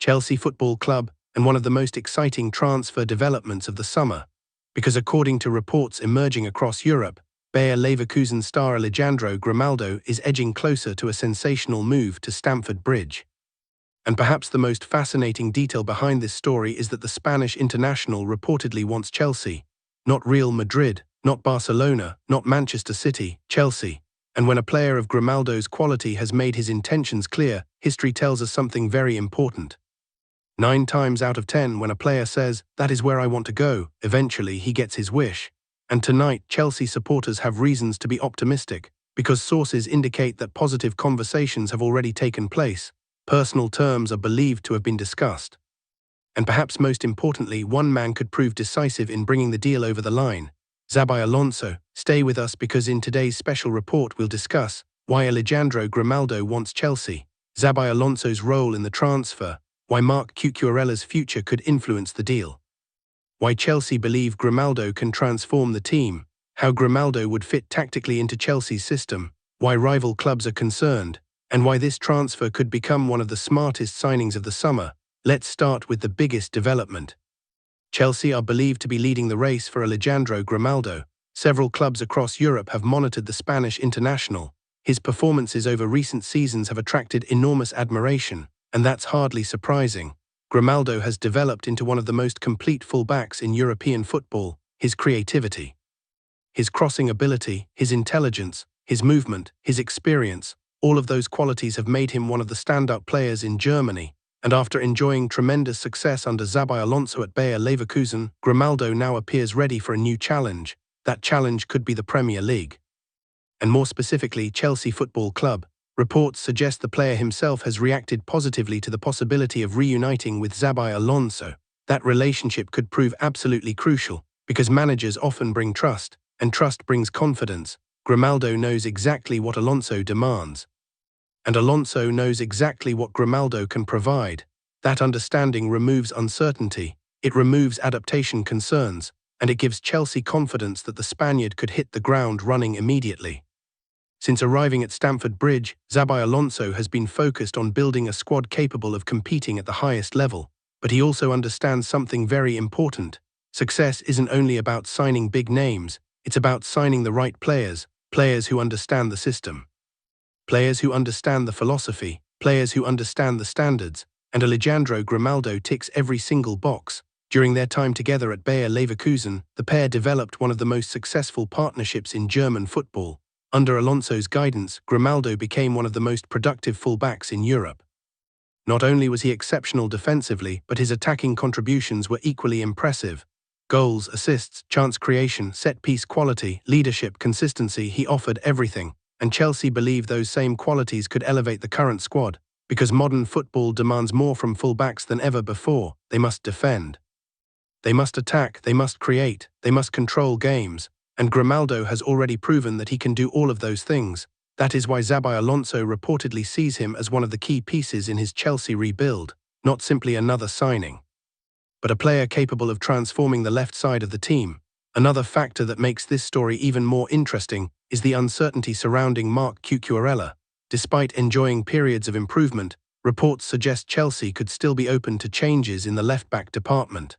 Chelsea Football Club, and one of the most exciting transfer developments of the summer, because according to reports emerging across Europe, Bayer Leverkusen star Alejandro Grimaldo is edging closer to a sensational move to Stamford Bridge. And perhaps the most fascinating detail behind this story is that the Spanish international reportedly wants Chelsea, not Real Madrid, not Barcelona, not Manchester City, Chelsea. And when a player of Grimaldo's quality has made his intentions clear, history tells us something very important. 9 times out of 10, when a player says, "That is where I want to go," eventually he gets his wish. And tonight, Chelsea supporters have reasons to be optimistic, because sources indicate that positive conversations have already taken place. Personal terms are believed to have been discussed. And perhaps most importantly, one man could prove decisive in bringing the deal over the line. Xabi Alonso. Stay with us because in today's special report we'll discuss why Alejandro Grimaldo wants Chelsea, Xabi Alonso's role in the transfer, why Marc Cucurella's future could influence the deal, why Chelsea believe Grimaldo can transform the team, how Grimaldo would fit tactically into Chelsea's system, why rival clubs are concerned, and why this transfer could become one of the smartest signings of the summer. Let's start with the biggest development. Chelsea are believed to be leading the race for Alejandro Grimaldo. Several clubs across Europe have monitored the Spanish international. His performances over recent seasons have attracted enormous admiration, and that's hardly surprising. Grimaldo has developed into one of the most complete fullbacks in European football. His creativity, his crossing ability, his intelligence, his movement, his experience, all of those qualities have made him one of the standout players in Germany. And after enjoying tremendous success under Xabi Alonso at Bayer Leverkusen, Grimaldo now appears ready for a new challenge. That challenge could be the Premier League. And more specifically, Chelsea Football Club. Reports suggest the player himself has reacted positively to the possibility of reuniting with Xabi Alonso. That relationship could prove absolutely crucial, because managers often bring trust, and trust brings confidence. Grimaldo knows exactly what Alonso demands, and Alonso knows exactly what Grimaldo can provide. That understanding removes uncertainty, it removes adaptation concerns, and it gives Chelsea confidence that the Spaniard could hit the ground running immediately. Since arriving at Stamford Bridge, Xabi Alonso has been focused on building a squad capable of competing at the highest level, but he also understands something very important. Success isn't only about signing big names, it's about signing the right players, players who understand the system, players who understand the philosophy, players who understand the standards, and Alejandro Grimaldo ticks every single box. During their time together at Bayer Leverkusen, the pair developed one of the most successful partnerships in German football. Under Alonso's guidance, Grimaldo became one of the most productive fullbacks in Europe. Not only was he exceptional defensively, but his attacking contributions were equally impressive. Goals, assists, chance creation, set-piece quality, leadership, consistency, he offered everything. And Chelsea believe those same qualities could elevate the current squad, because modern football demands more from fullbacks than ever before. They must defend, they must attack, they must create, they must control games, and Grimaldo has already proven that he can do all of those things. That is why Xabi Alonso reportedly sees him as one of the key pieces in his Chelsea rebuild, not simply another signing, but a player capable of transforming the left side of the team. Another factor that makes this story even more interesting is the uncertainty surrounding Marc Cucurella. Despite enjoying periods of improvement, reports suggest Chelsea could still be open to changes in the left-back department.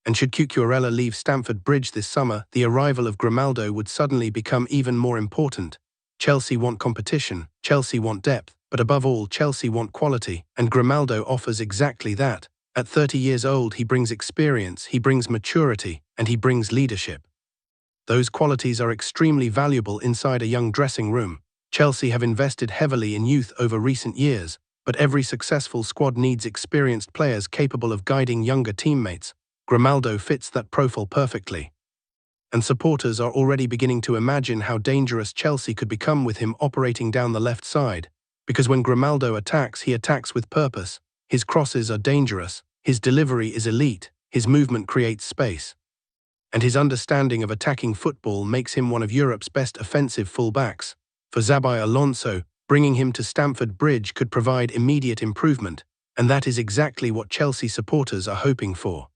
And should Cucurella leave Stamford Bridge this summer, the arrival of Grimaldo would suddenly become even more important. Chelsea want competition, Chelsea want depth, but above all, Chelsea want quality, and Grimaldo offers exactly that. At 30 years old, he brings experience, he brings maturity, and he brings leadership. Those qualities are extremely valuable inside a young dressing room. Chelsea have invested heavily in youth over recent years, but every successful squad needs experienced players capable of guiding younger teammates. Grimaldo fits that profile perfectly. And supporters are already beginning to imagine how dangerous Chelsea could become with him operating down the left side. Because when Grimaldo attacks, he attacks with purpose. His crosses are dangerous, his delivery is elite, his movement creates space. And his understanding of attacking football makes him one of Europe's best offensive fullbacks. For Xabi Alonso, bringing him to Stamford Bridge could provide immediate improvement, and that is exactly what Chelsea supporters are hoping for.